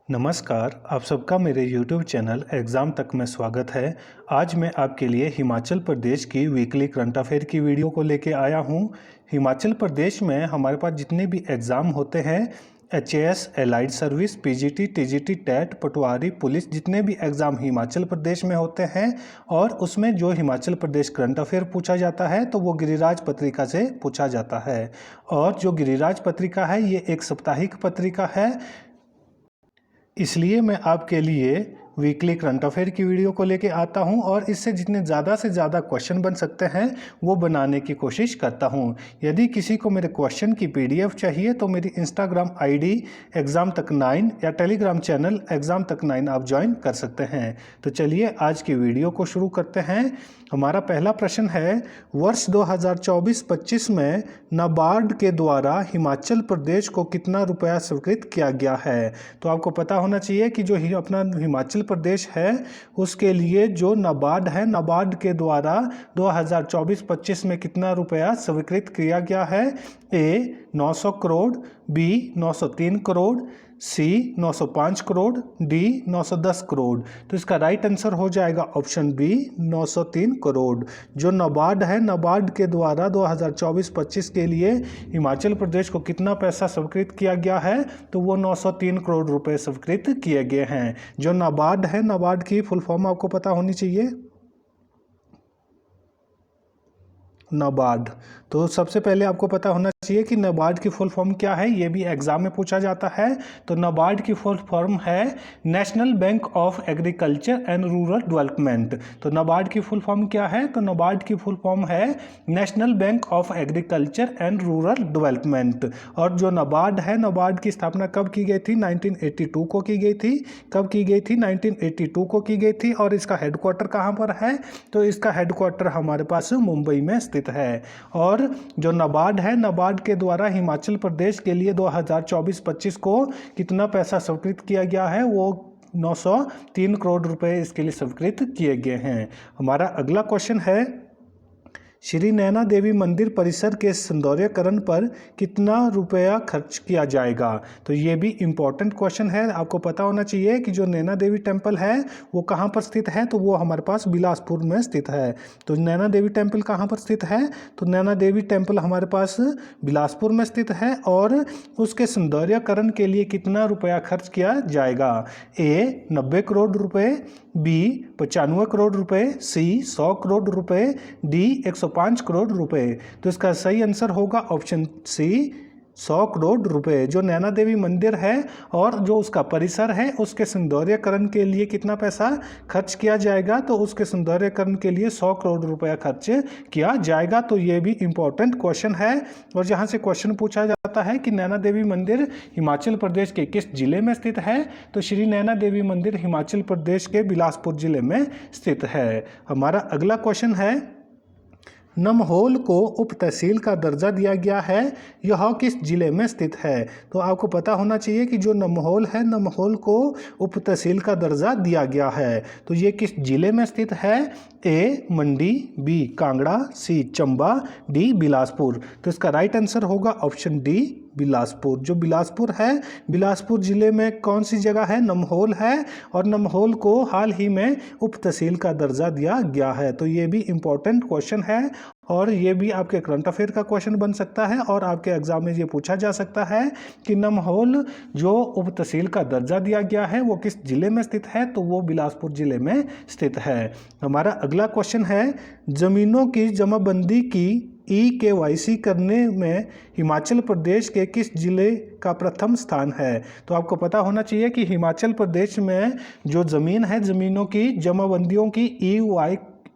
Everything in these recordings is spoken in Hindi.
नमस्कार, आप सबका मेरे YouTube चैनल एग्ज़ाम तक में स्वागत है। आज मैं आपके लिए हिमाचल प्रदेश की वीकली करंट अफेयर की वीडियो को लेके आया हूँ। हिमाचल प्रदेश में हमारे पास जितने भी एग्ज़ाम होते हैं, HAS, allied service, PGT, TGT, TET, patwari, police, जितने भी एग्ज़ाम हिमाचल प्रदेश में होते हैं और उसमें जो हिमाचल प्रदेश करंट अफेयर पूछा जाता है तो वो गिरिराज पत्रिका से पूछा जाता है। और जो गिरिराज पत्रिका है ये एक साप्ताहिक पत्रिका है, इसलिए मैं आपके लिए वीकली करंट अफेयर की वीडियो को लेके आता हूं और इससे जितने ज़्यादा से ज़्यादा क्वेश्चन बन सकते हैं वो बनाने की कोशिश करता हूं। यदि किसी को मेरे क्वेश्चन की पीडीएफ चाहिए तो मेरी इंस्टाग्राम आईडी एग्ज़ाम तक 9 या टेलीग्राम चैनल एग्ज़ाम तक 9 आप ज्वाइन कर सकते हैं। तो चलिए आज की वीडियो को शुरू करते हैं। हमारा पहला प्रश्न है, वर्ष 2024-25 में नाबार्ड के द्वारा हिमाचल प्रदेश को कितना रुपया स्वीकृत किया गया है। तो आपको पता होना चाहिए कि जो अपना हिमाचल प्रदेश है उसके लिए जो नाबार्ड है, नाबार्ड के द्वारा 2024-25 में कितना रुपया स्वीकृत किया गया है। ए 900 करोड़, बी 903 करोड़, सी 905 करोड़, डी 910 करोड़। तो इसका राइट आंसर हो जाएगा ऑप्शन बी 903 करोड़। जो नाबार्ड है, नाबार्ड के द्वारा 2024-25 के लिए हिमाचल प्रदेश को कितना पैसा स्वीकृत किया गया है तो वो 903 करोड़ रुपए स्वीकृत किए गए हैं। जो नाबार्ड है, नाबार्ड की फुल फॉर्म आपको पता होनी चाहिए, नाबार्ड। तो सबसे पहले आपको पता होना चाहिए कि नाबार्ड की फुल फॉर्म क्या है, ये भी एग्जाम में पूछा जाता है। तो नाबार्ड की फुल फॉर्म है national bank of agriculture and rural development. तो नाबार्ड की फुल फॉर्म क्या है, तो नाबार्ड की फुल फॉर्म है national bank of agriculture and rural development. और जो नाबार्ड है, नाबार्ड की स्थापना कब की गई थी, 1982 को की गई थी। कब की गई थी, 1982 को की गई थी। और इसका हेडक्वार्टर कहाँ पर है, तो इसका हेडक्वार्टर हमारे पास मुंबई में स्थित है। और जो नाबार्ड है, नाबार्ड के द्वारा हिमाचल प्रदेश के लिए 2024-25 को कितना पैसा स्वीकृत किया गया है, वो 903 करोड़ रुपए इसके लिए स्वीकृत किए गए हैं। हमारा अगला क्वेश्चन है, श्री नैना देवी मंदिर परिसर के सौंदर्यकरण पर कितना रुपया खर्च किया जाएगा। तो ये भी इम्पोर्टेंट क्वेश्चन है। आपको पता होना चाहिए कि जो नैना देवी टेम्पल है वो कहाँ पर स्थित है, तो वो हमारे पास बिलासपुर में स्थित है। तो नैना देवी टेम्पल कहाँ पर स्थित है, तो नैना देवी टेम्पल हमारे पास बिलासपुर में स्थित है। और उसके सौंदर्यकरण के लिए कितना रुपया खर्च किया जाएगा। ए 90 करोड़ रुपए, बी 95 करोड़ रुपए, सी 100 करोड़ रुपए, डी 105 करोड़ रुपए। तो इसका सही आंसर होगा ऑप्शन सी 100 करोड़ रुपए। जो नैना देवी मंदिर है और जो उसका परिसर है उसके सौंदर्यकरण के लिए कितना पैसा खर्च किया जाएगा, तो उसके सौंदर्यकरण के लिए 100 करोड़ रुपया खर्च किया जाएगा। तो ये भी इम्पोर्टेंट क्वेश्चन है। और जहाँ से क्वेश्चन पूछा जाता है कि नैना देवी मंदिर हिमाचल प्रदेश के किस जिले में स्थित है, तो श्री नैना देवी मंदिर हिमाचल प्रदेश के बिलासपुर जिले में स्थित है। हमारा अगला क्वेश्चन है, नमहोल को उप तहसील का दर्जा दिया गया है, यह किस जिले में स्थित है। तो आपको पता होना चाहिए कि जो नमहोल है, नमहोल को उप तहसील का दर्जा दिया गया है। तो ये किस जिले में स्थित है। ए मंडी, बी कांगड़ा, सी चंबा, डी बिलासपुर। तो इसका राइट आंसर होगा ऑप्शन डी बिलासपुर। जो बिलासपुर है, बिलासपुर जिले में कौन सी जगह है, नमहोल है। और नमहोल को हाल ही में उप तहसील का दर्जा दिया गया है। तो ये भी इम्पोर्टेंट क्वेश्चन है और ये भी आपके करंट अफेयर का क्वेश्चन बन सकता है और आपके एग्जाम में ये पूछा जा सकता है कि नमहोल जो उप तहसील का दर्जा दिया गया है वो किस जिले में स्थित है, तो वो बिलासपुर जिले में स्थित है। हमारा अगला क्वेश्चन है, जमीनों की जमाबंदी की EKYC करने में हिमाचल प्रदेश के किस जिले का प्रथम स्थान है। तो आपको पता होना चाहिए कि हिमाचल प्रदेश में जो ज़मीन है, ज़मीनों की जमाबंदियों की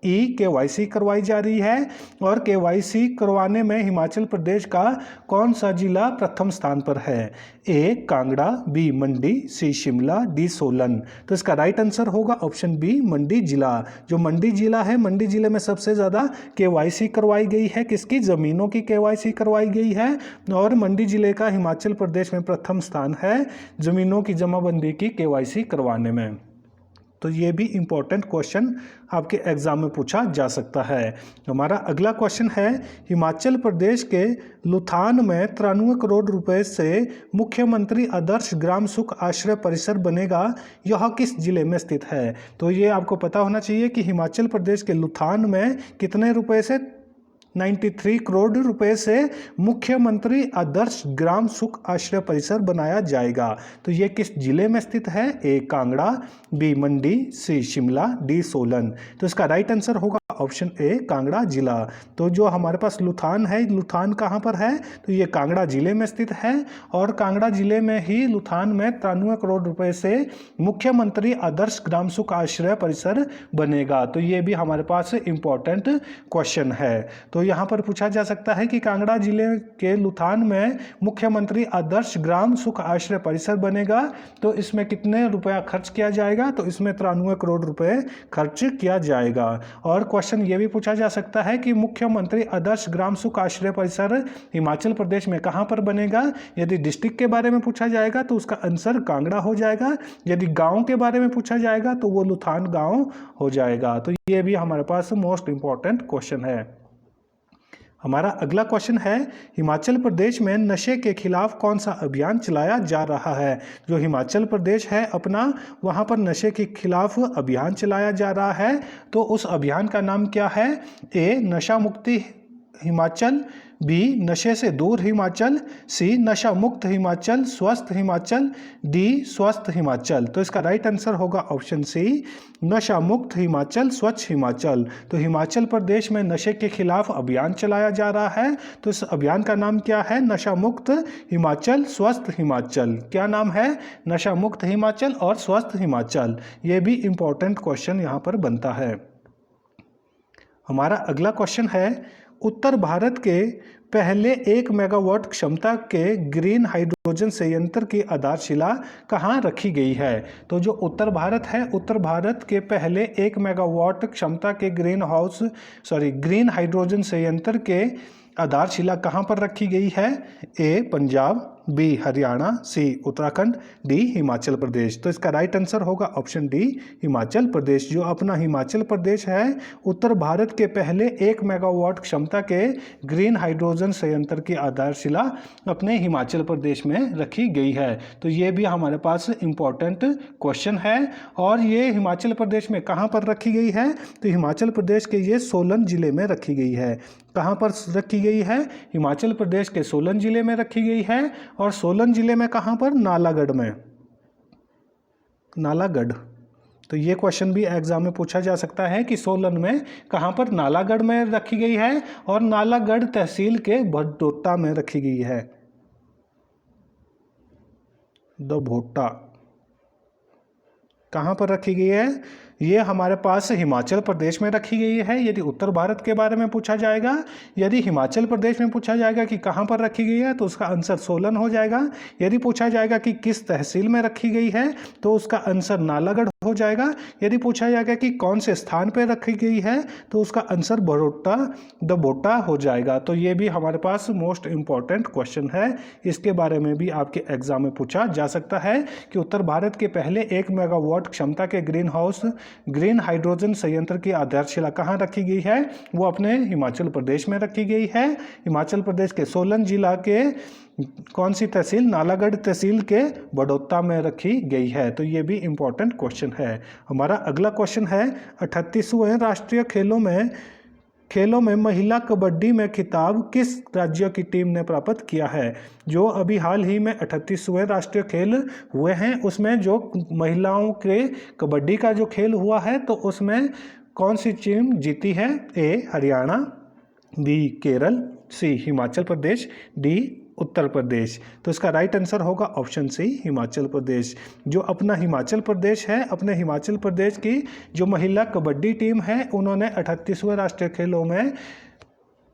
EKYC करवाई जा रही है। और KYC करवाने में हिमाचल प्रदेश का कौन सा जिला प्रथम स्थान पर है। ए कांगड़ा, बी मंडी, सी शिमला, डी सोलन। तो इसका राइट आंसर होगा ऑप्शन बी मंडी जिला। जो मंडी जिला है, मंडी जिले में सबसे ज़्यादा KYC करवाई गई है, किसकी, ज़मीनों की KYC करवाई गई है। और मंडी जिले का हिमाचल प्रदेश में प्रथम स्थान है ज़मीनों की जमाबंदी की KYC करवाने में। तो ये भी इम्पोर्टेंट क्वेश्चन आपके एग्जाम में पूछा जा सकता है। हमारा अगला क्वेश्चन है, हिमाचल प्रदेश के लुथान में 93 करोड़ रुपए से मुख्यमंत्री आदर्श ग्राम सुख आश्रय परिसर बनेगा, यह किस जिले में स्थित है? तो ये आपको पता होना चाहिए कि हिमाचल प्रदेश के लुथान में कितने रुपए से 93 करोड़ रुपए से मुख्यमंत्री आदर्श ग्राम सुख आश्रय परिसर बनाया जाएगा। तो ये किस जिले में स्थित है? ए कांगड़ा, बी मंडी, सी शिमला, डी सोलन। तो इसका राइट आंसर होगा ऑप्शन ए कांगड़ा जिला। तो जो हमारे पास लुथान है, लुथान कहाँ पर है? तो ये कांगड़ा जिले में स्थित है और कांगड़ा जिले में ही लुथान में 93 करोड़ रुपए से मुख्यमंत्री आदर्श ग्राम सुख आश्रय परिसर बनेगा। तो ये भी हमारे पास इंपॉर्टेंट क्वेश्चन है। तो यहाँ पर पूछा जा सकता है कि कांगड़ा जिले के लुथान में मुख्यमंत्री आदर्श ग्राम सुख आश्रय परिसर बनेगा, तो इसमें कितने रुपया खर्च किया जाएगा? तो इसमें 93 करोड़ रुपए खर्च किया जाएगा। और क्वेश्चन ये भी पूछा जा सकता है कि मुख्यमंत्री आदर्श ग्राम सुख आश्रय परिसर हिमाचल प्रदेश में कहाँ पर बनेगा? यदि डिस्ट्रिक्ट के बारे में पूछा जाएगा तो उसका आंसर कांगड़ा हो जाएगा, यदि गांव के बारे में पूछा जाएगा तो वो लुथान गांव हो जाएगा। तो ये भी हमारे पास मोस्ट इंपॉर्टेंट क्वेश्चन है। हमारा अगला क्वेश्चन है, हिमाचल प्रदेश में नशे के खिलाफ कौन सा अभियान चलाया जा रहा है? जो हिमाचल प्रदेश है अपना, वहाँ पर नशे के खिलाफ अभियान चलाया जा रहा है। तो उस अभियान का नाम क्या है? ए नशा मुक्ति हिमाचल, बी नशे से दूर हिमाचल, सी नशा मुक्त हिमाचल, स्वस्थ हिमाचल, डी स्वस्थ हिमाचल। तो इसका राइट आंसर होगा ऑप्शन सी नशा मुक्त हिमाचल, स्वच्छ हिमाचल। तो हिमाचल प्रदेश में नशे के खिलाफ अभियान चलाया जा रहा है। तो इस अभियान का नाम क्या है? नशा मुक्त हिमाचल, स्वस्थ हिमाचल। क्या नाम है? नशा मुक्त हिमाचल और स्वस्थ हिमाचल। ये भी इंपॉर्टेंट क्वेश्चन यहाँ पर बनता है। हमारा अगला क्वेश्चन है, उत्तर भारत के पहले 1 मेगावाट क्षमता के ग्रीन हाइड्रोजन संयंत्र की आधारशिला कहाँ रखी गई है? तो जो उत्तर भारत है, उत्तर भारत के पहले 1 मेगावाट क्षमता के ग्रीन हाइड्रोजन संयंत्र के आधारशिला कहाँ पर रखी गई है? ए पंजाब, बी हरियाणा, सी उत्तराखंड, डी हिमाचल प्रदेश। तो इसका राइट आंसर होगा ऑप्शन डी हिमाचल प्रदेश। जो अपना हिमाचल प्रदेश है, उत्तर भारत के पहले 1 मेगावाट क्षमता के ग्रीन हाइड्रोजन संयंत्र की आधारशिला अपने हिमाचल प्रदेश में रखी गई है। तो ये भी हमारे पास इंपॉर्टेंट क्वेश्चन है। और ये हिमाचल प्रदेश में कहाँ पर रखी गई है? तो हिमाचल प्रदेश के ये सोलन जिले में रखी गई है। कहाँ पर रखी गई है? हिमाचल प्रदेश के सोलन जिले में रखी गई है। और सोलन जिले में कहाँ पर? नालागढ़ में, नालागढ़। तो ये क्वेश्चन भी एग्जाम में पूछा जा सकता है कि सोलन में कहाँ पर? नालागढ़ में रखी गई है और नालागढ़ तहसील के भदोटा में रखी गई है। भोटा कहाँ पर रखी गई है? ये हमारे पास हिमाचल प्रदेश में रखी गई है। यदि उत्तर भारत के बारे में पूछा जाएगा, यदि हिमाचल प्रदेश में पूछा जाएगा कि कहाँ पर रखी गई है, तो उसका आंसर सोलन हो जाएगा। यदि पूछा जाएगा कि किस तहसील में रखी गई है, तो उसका आंसर नालागढ़ हो जाएगा। यदि पूछा जाएगा कि कौन से स्थान पर रखी गई है, तो उसका आंसर भोटा हो जाएगा। तो ये भी हमारे पास मोस्ट इंपॉर्टेंट क्वेश्चन है। इसके बारे में भी आपके एग्जाम में पूछा जा सकता है कि उत्तर भारत के पहले 1 मेगावाट क्षमता के ग्रीन हाइड्रोजन संयंत्र की आधारशिला कहाँ रखी गई है? वो अपने हिमाचल प्रदेश में रखी गई है। हिमाचल प्रदेश के सोलन जिला के कौन सी तहसील? नालागढ़ तहसील के बड़ौदा में रखी गई है। तो ये भी इंपॉर्टेंट क्वेश्चन है। हमारा अगला क्वेश्चन है, 38वें राष्ट्रीय खेलों में महिला कबड्डी में खिताब किस राज्य की टीम ने प्राप्त किया है? जो अभी हाल ही में 38वें राष्ट्रीय खेल हुए हैं, उसमें जो महिलाओं के कबड्डी का जो खेल हुआ है, तो उसमें कौन सी टीम जीती है? ए हरियाणा, बी केरल, सी हिमाचल प्रदेश, डी उत्तर प्रदेश। तो इसका राइट आंसर होगा ऑप्शन सी हिमाचल प्रदेश। जो अपना हिमाचल प्रदेश है, अपने हिमाचल प्रदेश की जो महिला कबड्डी टीम है, उन्होंने 38वें राष्ट्रीय खेलों में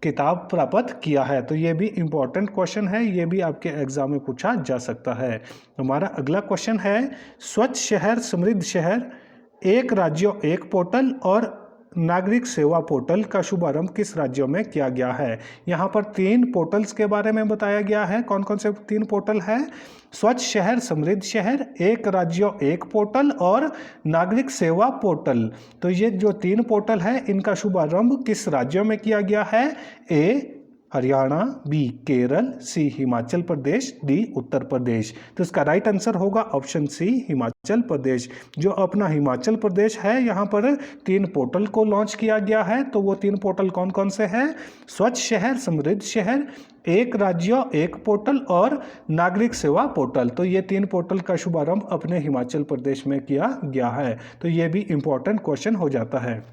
खिताब प्राप्त किया है। तो ये भी इंपॉर्टेंट क्वेश्चन है, ये भी आपके एग्जाम में पूछा जा सकता है। हमारा अगला क्वेश्चन है, स्वच्छ शहर समृद्ध शहर, एक राज्य एक पोर्टल और नागरिक सेवा पोर्टल का शुभारंभ किस राज्यों में किया गया है? यहाँ पर 3 पोर्टल्स के बारे में बताया गया है। कौन कौन से 3 पोर्टल है? स्वच्छ शहर समृद्ध शहर, एक राज्य एक पोर्टल और नागरिक सेवा पोर्टल। तो ये जो 3 पोर्टल है इनका शुभारंभ किस राज्यों में किया गया है? ए हरियाणा, बी केरल, सी हिमाचल प्रदेश, डी उत्तर प्रदेश। तो इसका राइट आंसर होगा ऑप्शन सी हिमाचल प्रदेश। जो अपना हिमाचल प्रदेश है यहाँ पर 3 पोर्टल को लॉन्च किया गया है। तो वो 3 पोर्टल कौन कौन से हैं? स्वच्छ शहर समृद्ध शहर, एक राज्य एक पोर्टल और नागरिक सेवा पोर्टल। तो ये 3 पोर्टल का शुभारंभ अपने हिमाचल प्रदेश में किया गया है। तो ये भी इंपॉर्टेंट क्वेश्चन हो जाता है।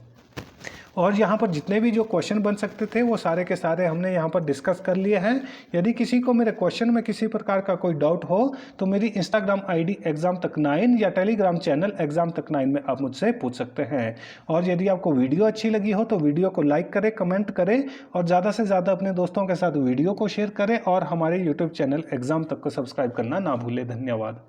और यहाँ पर जितने भी जो क्वेश्चन बन सकते थे वो सारे के सारे हमने यहाँ पर डिस्कस कर लिए हैं। यदि किसी को मेरे क्वेश्चन में किसी प्रकार का कोई डाउट हो तो मेरी इंस्टाग्राम आईडी एग्जाम तक 9 या टेलीग्राम चैनल एग्जाम तक 9 में आप मुझसे पूछ सकते हैं। और यदि आपको वीडियो अच्छी लगी हो तो वीडियो को लाइक करें, कमेंट करें और ज़्यादा से ज़्यादा अपने दोस्तों के साथ वीडियो को शेयर करें और हमारे यूट्यूब चैनल एग्जाम तक को सब्सक्राइब करना ना भूलें। धन्यवाद।